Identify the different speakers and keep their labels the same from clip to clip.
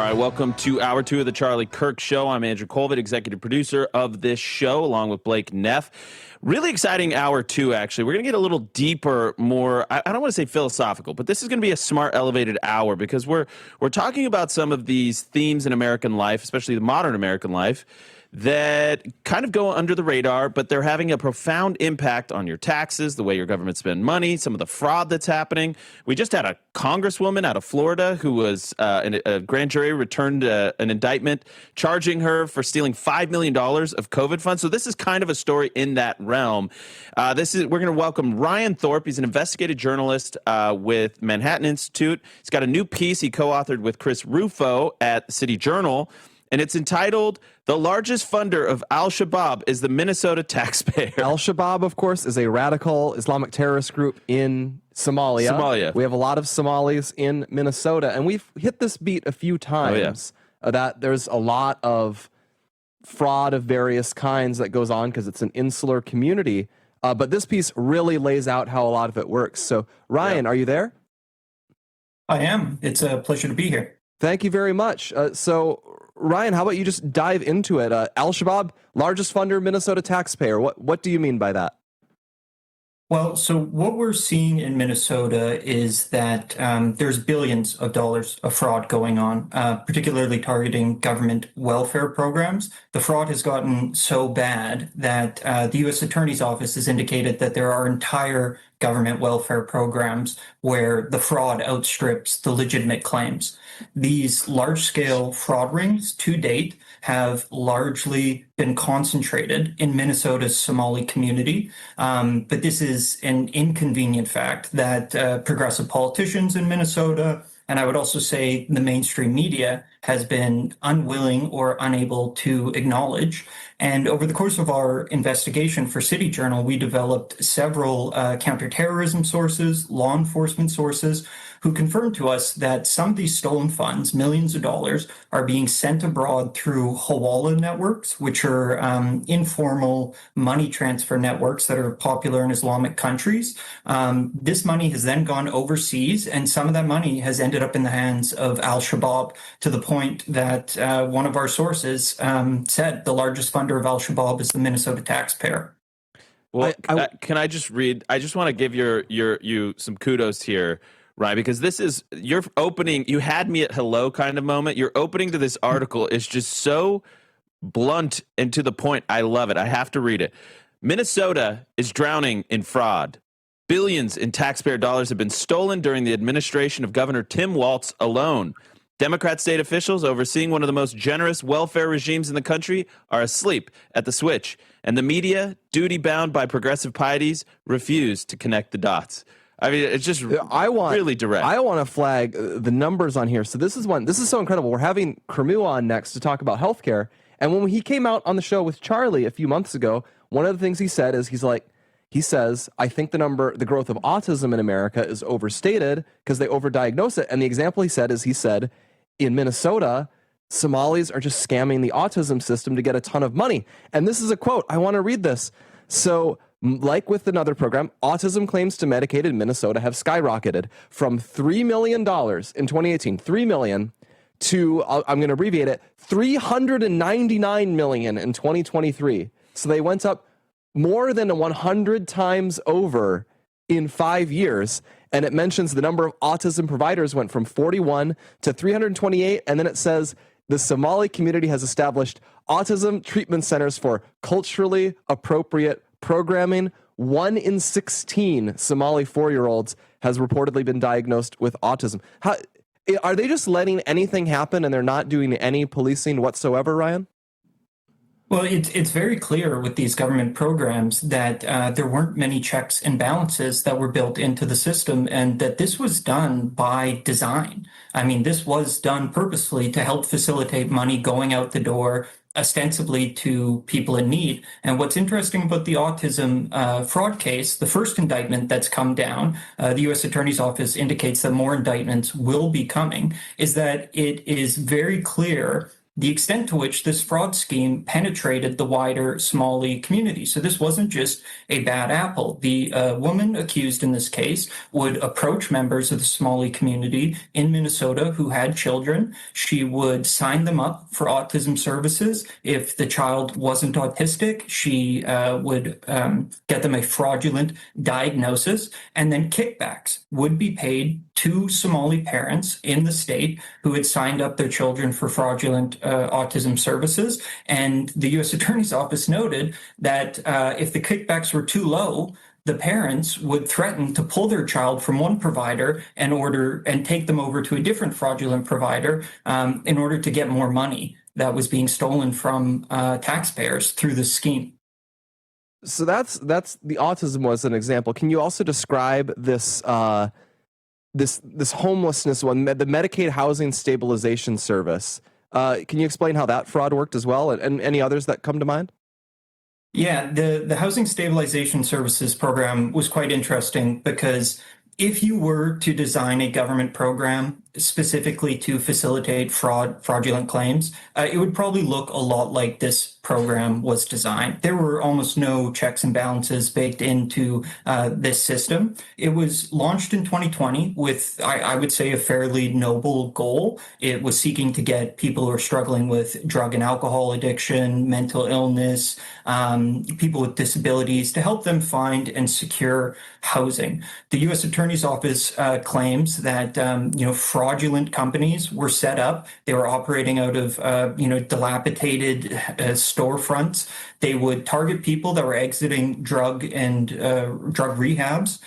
Speaker 1: right, welcome to Hour 2 of the Charlie Kirk Show. I'm Andrew Colvin, executive producer of this show, along with Blake Neff. Really exciting Hour 2, actually. We're going to get a little deeper, more, I don't want to say philosophical, but this is going to be a smart, elevated hour because we're talking about some of these themes in American life, especially the modern American life, that kind of go under the radar, but they're having a profound impact on your taxes, the way your government spends money, some of the fraud that's happening. We just had a congresswoman out of Florida who was a grand jury returned an indictment charging her for stealing $5 million of COVID funds. So this is kind of a story in that realm. We're going to welcome Ryan Thorpe. He's an investigative journalist with Manhattan Institute. He's got a new piece he co-authored with Chris Rufo at the City Journal, and it's entitled "The Largest Funder of Al-Shabab is the Minnesota Taxpayer."
Speaker 2: Al-Shabab, of course, is a radical Islamic terrorist group in Somalia. We have a lot of Somalis in Minnesota, and we've hit this beat a few times, that there's a lot of fraud of various kinds that goes on because it's an insular community. But this piece really lays out how a lot of it works. So, Ryan, are you there?
Speaker 3: I am. It's a pleasure to be here.
Speaker 2: Thank you very much. So, Ryan, how about you just dive into it? Al-Shabab, largest funder, Minnesota taxpayer. What do you mean by that?
Speaker 3: Well, so what we're seeing in Minnesota is that there's billions of dollars of fraud going on, particularly targeting government welfare programs. The fraud has gotten so bad that the U.S. Attorney's Office has indicated that there are entire government welfare programs where the fraud outstrips the legitimate claims. These large-scale fraud rings to date have largely been concentrated in Minnesota's Somali community. But this is an inconvenient fact that progressive politicians in Minnesota, and I would also say the mainstream media, has been unwilling or unable to acknowledge. And over the course of our investigation for City Journal, we developed several counterterrorism sources, law enforcement sources, who confirmed to us that some of these stolen funds, millions of dollars, are being sent abroad through Hawala networks, which are informal money transfer networks that are popular in Islamic countries. This money has then gone overseas, and some of that money has ended up in the hands of al-Shabab, to the point that one of our sources said the largest funder of al-Shabab is the Minnesota taxpayer.
Speaker 1: Well, can I just read? I just want to give you some kudos here, right? Because this is your opening. You had me at hello kind of moment. Your opening to this article is just so blunt and to the point. I love it. I have to read it. Minnesota is drowning in fraud. Billions in taxpayer dollars have been stolen during the administration of Governor Tim Walz alone. Democrat state officials overseeing one of the most generous welfare regimes in the country are asleep at the switch, and the media, duty-bound by progressive pieties, refuse to connect the dots. I mean, it's just really direct.
Speaker 2: I want to flag the numbers on here. So this is so incredible. We're having Cremu on next to talk about healthcare, and when he came out on the show with Charlie a few months ago, one of the things he said is he says, I think the growth of autism in America is overstated because they overdiagnose it. And the example he said, in Minnesota, Somalis are just scamming the autism system to get a ton of money. And this is a quote. I want to read this. So, like with another program, autism claims to Medicaid in Minnesota have skyrocketed from $3 million in 2018, $3 million, to, I'm going to abbreviate it, $399 million in 2023. So they went up more than 100 times over in 5 years. And it mentions the number of autism providers went from 41 to 328. And then it says the Somali community has established autism treatment centers for culturally appropriate programming. 1 in 16 Somali 4-year-olds has reportedly been diagnosed with autism. Are they just letting anything happen and they're not doing any policing whatsoever, Ryan?
Speaker 3: Well, it's very clear with these government programs that there weren't many checks and balances that were built into the system, and that this was done by design. I mean, this was done purposefully to help facilitate money going out the door, ostensibly to people in need. And what's interesting about the autism fraud case, the first indictment that's come down, the U.S. Attorney's Office indicates that more indictments will be coming, is that it is very clear the extent to which this fraud scheme penetrated the wider Somali community. So this wasn't just a bad apple. The woman accused in this case would approach members of the Somali community in Minnesota who had children. She would sign them up for autism services. If the child wasn't autistic, she would get them a fraudulent diagnosis, and then kickbacks would be paid to Somali parents in the state who had signed up their children for fraudulent autism services. And the U.S. Attorney's Office noted that if the kickbacks were too low, the parents would threaten to pull their child from one provider and take them over to a different fraudulent provider in order to get more money that was being stolen from taxpayers through this scheme.
Speaker 2: So that's the autism was an example. Can you also describe this this homelessness one, the Medicaid Housing Stabilization Service? Can you explain how that fraud worked as well, and any others that come to mind?
Speaker 3: Yeah, the Housing Stabilization Services program was quite interesting because if you were to design a government program specifically to facilitate fraudulent claims, it would probably look a lot like this program was designed. There were almost no checks and balances baked into this system. It was launched in 2020 with, I would say, a fairly noble goal. It was seeking to get people who are struggling with drug and alcohol addiction, mental illness, people with disabilities, to help them find and secure housing. The U.S. Attorney's Office claims that fraudulent companies were set up. They were operating out of dilapidated storefronts. They would target people that were exiting drug rehabs.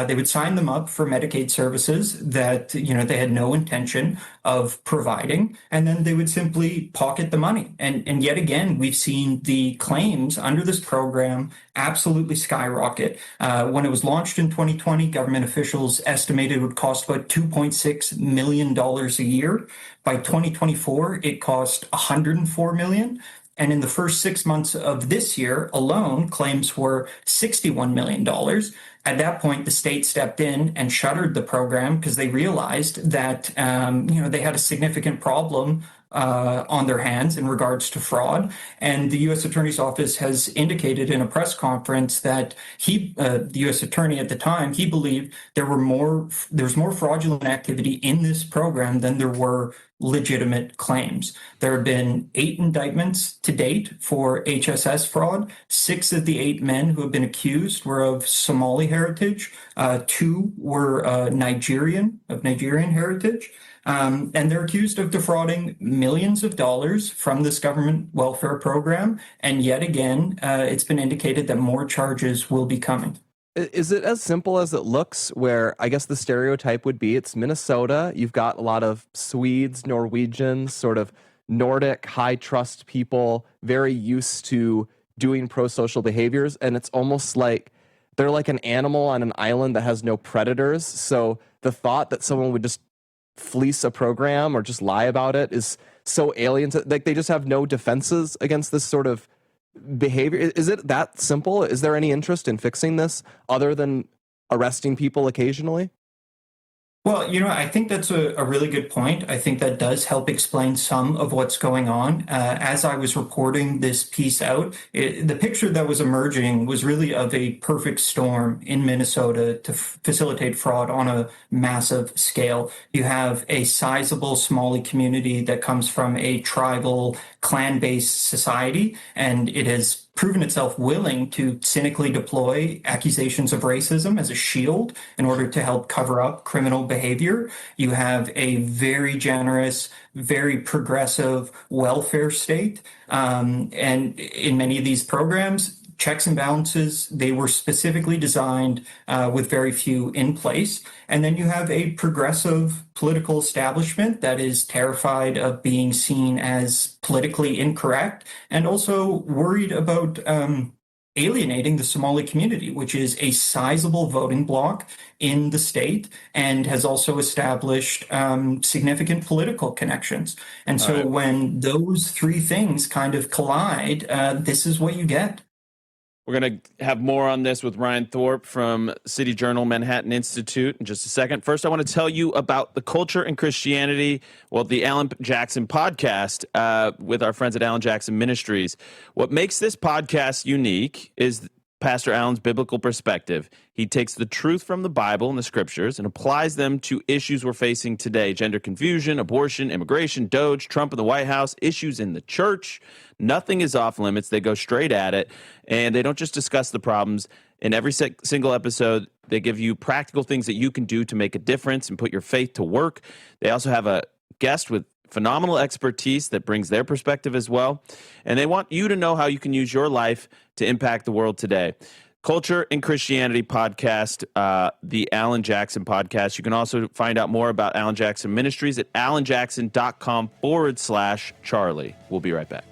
Speaker 3: They would sign them up for Medicaid services that they had no intention of providing, and then they would simply pocket the money. And yet again, we've seen the claims under this program absolutely skyrocket. When it was launched in 2020, government officials estimated it would cost about $2.6 million a year. By 2024, it cost $104 million. And in the first 6 months of this year alone, claims were $61 million. At that point, the state stepped in and shuttered the program because they realized that they had a significant problem on their hands in regards to fraud. And the U.S. Attorney's Office has indicated in a press conference that the U.S. Attorney at the time, he believed there's more fraudulent activity in this program than there were legitimate claims. There have been 8 indictments to date for HSS fraud. 6 of the 8 men who have been accused were of Somali heritage. 2 were Nigerian heritage. And they're accused of defrauding millions of dollars from this government welfare program. And yet again, it's been indicated that more charges will be coming.
Speaker 2: Is it as simple as it looks, where I guess the stereotype would be it's Minnesota, you've got a lot of Swedes, Norwegians, sort of Nordic high trust people, very used to doing pro-social behaviors, and it's almost like they're like an animal on an island that has no predators. So the thought that someone would just fleece a program or just lie about it is so alien to, like, they just have no defenses against this sort of behavior. Is it that simple? Is there any interest in fixing this other than arresting people occasionally?
Speaker 3: Well, I think that's a really good point. I think that does help explain some of what's going on. As I was reporting this piece out, the picture that was emerging was really of a perfect storm in Minnesota to facilitate fraud on a massive scale. You have a sizable Somali community that comes from a tribal, clan-based society, and it has proven itself willing to cynically deploy accusations of racism as a shield in order to help cover up criminal behavior. You have a very generous, very progressive welfare state. And in many of these programs, checks and balances, they were specifically designed with very few in place. And then you have a progressive political establishment that is terrified of being seen as politically incorrect and also worried about alienating the Somali community, which is a sizable voting bloc in the state and has also established significant political connections. And so when those 3 things kind of collide, this is what you get.
Speaker 1: We're going to have more on this with Ryan Thorpe from City Journal Manhattan Institute in just a second. First, I want to tell you about the Culture and Christianity, the Alan Jackson podcast with our friends at Alan Jackson Ministries. What makes this podcast unique is Pastor Alan's biblical perspective. He takes the truth from the Bible and the scriptures and applies them to issues we're facing today: gender confusion, abortion, immigration, Doge, Trump in the White House, issues in the church. Nothing is off limits. They go straight at it, and they don't just discuss the problems. In every single episode, they give you practical things that you can do to make a difference and put your faith to work. They also have a guest with phenomenal expertise that brings their perspective as well. And they want you to know how you can use your life to impact the world today. Culture and Christianity podcast, the Alan Jackson podcast. You can also find out more about Alan Jackson Ministries at alanjackson.com/Charlie. We'll be right back.